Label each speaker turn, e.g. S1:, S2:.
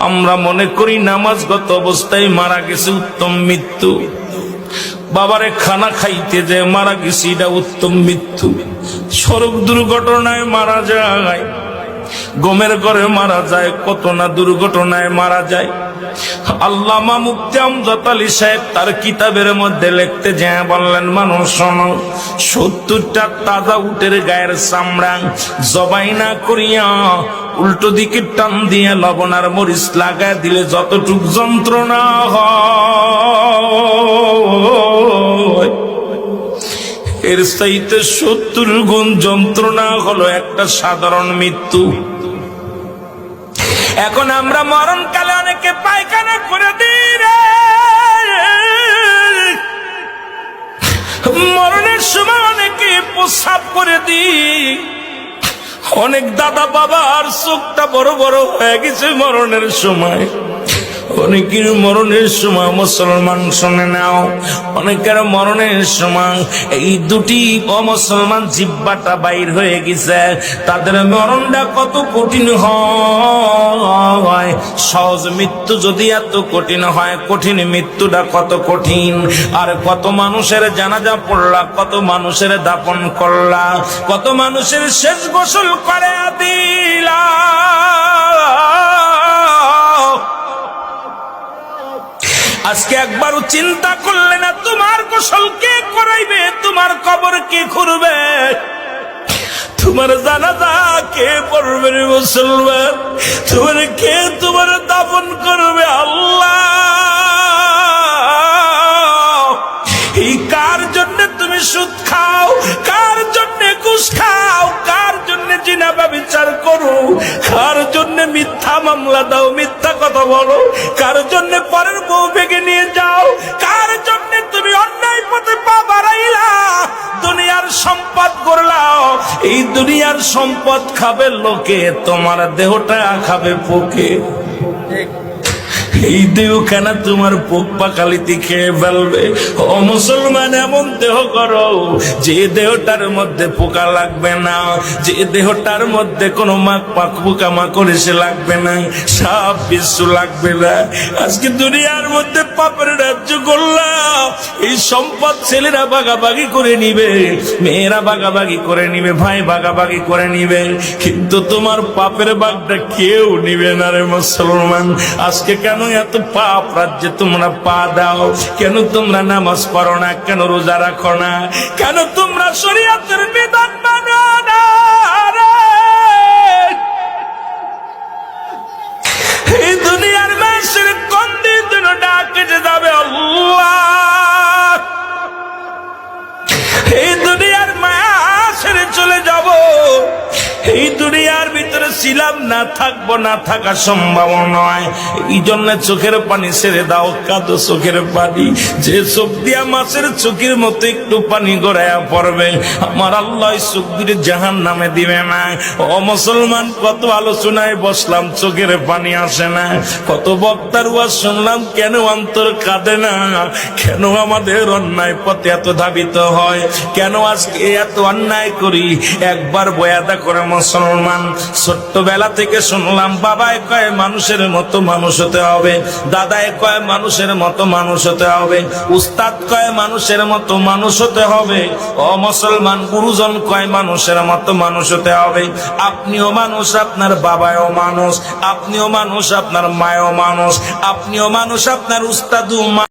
S1: আমরা মনে করি নামাজগত অবস্থায় মারা গেছে উত্তম মৃত্যু। বাবারে খানা খাইতে যে মারা গেছে এটা উত্তম মৃত্যু। সড়ক দুর্ঘটনায় মারা যায়, গমের ঘরে মারা যায়, কত না দুর্ঘটনায় মারা যায়। আল্লামা মুফতি আমজাদ আলী সাহেব তার কিতাবের মধ্যে লিখতে যায় বললেন, মানুষ শোনো, 70টা তাজা উটের গায়ের চামড়া জবাই না করিয়া উল্টো দিকে টান দিয়ে লবণ আর মরিচ লাগায় দিলে যতটুক যন্ত্রণা হয়, এর চাইতে 70 গুণ যন্ত্রণা হলো একটা সাধারণ মৃত্যু। এখন আমরা মরণকালে অনেকে পায়খানা করে দিই রে, মরণের সময় অনেকে প্রস্রাব করে দিই। অনেক দাদা বাবার চোখটা বড় বড় হয়ে গেছে মরণের সময়। অনেকের মরণের সময় মুসলমান শুনে নাও, অনেকের মরণের সময় এই দুটি অমুসলমান জিহ্বাটা বাইর হয়ে গেছে। তাদের মরণটা কত কঠিন হয়। সহজ মৃত্যু যদি এত কঠিন হয়, কঠিন মৃত্যুটা কত কঠিন। আর কত মানুষের জানাজা পড়লা, কত মানুষের দাফন করলা, কত মানুষের শেষ গোসল করে দিলা। আজকে একবারও চিন্তা করলে না তোমার গোসল কে করাইবে, তোমার কবর কে খুঁড়বে, তোমার জানাজা কে পড়বে রে মুসলমান, তোমার কে তোমার দাফন করবে? আল্লাহ, এই কার জন্য তুমি সুদ খাও, কার জন্য ঘুষ খাও, কার জন্য জিনা ব্যভিচার করো, কার জন্য মিথ্যা মামলা দাও, মিথ্যা কথা বলো, কার জন্য পরের বউ ভেঙে নিয়ে যাও, কার জন্য তুমি অন্যায় পথে পা বাড়াইলা, দুনিয়ার সম্পদ করলাও। এই দুনিয়ার সম্পদ খাবে লোকে, তোমার দেহটা খাবে পোকে। এই দেহ কেন তোমার পোক পাকালিতে খেয়ে ফেলবে? ও মুসলমান, এমন দেহ করো যে দেহটার মধ্যে পোকা লাগবে না, যে দেহটার মধ্যে কোনো পোকা মাকড় এসে লাগবে না, সাপ বিচ্ছু লাগবে না। আজকে দুনিয়ার মধ্যে পাপের রাজ্য করলাম, এই সম্পদ ছেলেরা ভাগাভাগি করে নিবে, মেয়েরা ভাগাভাগি করে নিবে, ভাই ভাগাভাগি করে নিবে, কিন্তু তোমার পাপের ভাগটা কেউ নিবে না রে মুসলমান। আজকে কেন এত পাপ রাজ্যে তোমরা পা দাও? কেন তোমরা নামাজ পড়ো না? কেন রোজা রাখো না? কেন তোমরা শরীয়তের বিধান মানো না? এই দুনিয়ার মানুষের কোন দিন ডাকে যাবে আল্লাহ, এই দুনিয়ার মায়া ছেড়ে চলে যাব। এই দুনিয়ার ভিতরে ছিলাম না, থাকবো না, থাকা সম্ভব নয়। এই জন্য চোখের পানি ছেড়ে দাও, কাঁদো চোখের পানি। যে চোখ দিয়া মাছের চোখের মতো একটু পানি গড়াইয়া পড়বে, আমার আল্লাহ চোখ দিয়ে জাহান নামে দিবে না। ও মুসলমান, কত আলোচনায় বসলাম, চোখের পানি আসে না। কত বক্তার ওয়াজ শুনলাম, কেন অন্তর কাঁদে না? কেন আমাদের অন্যায় পথে এত ধাবিত হয়? কেন আজকে এত অন্যায় করি? একবার বয়াদা করে মুসলমান, ছোট্টবেলা থেকে শুনলাম, বাবায় কয় মানুষের মতো মানুষ হতে হবে, দাদায় কয় মানুষের মতো মানুষ হতে হবে, উস্তাদ কয় মানুষের মতো মানুষ হতে হবে। ও মুসলমান, গুরুজন কয় মানুষের মতো মানুষ হতে হবে। আপনিও মানুষ, আপনার বাবাও মানুষ, আপনিও মানুষ, আপনার মায়ও মানুষ, আপনিও মানুষ, আপনার উস্তাদও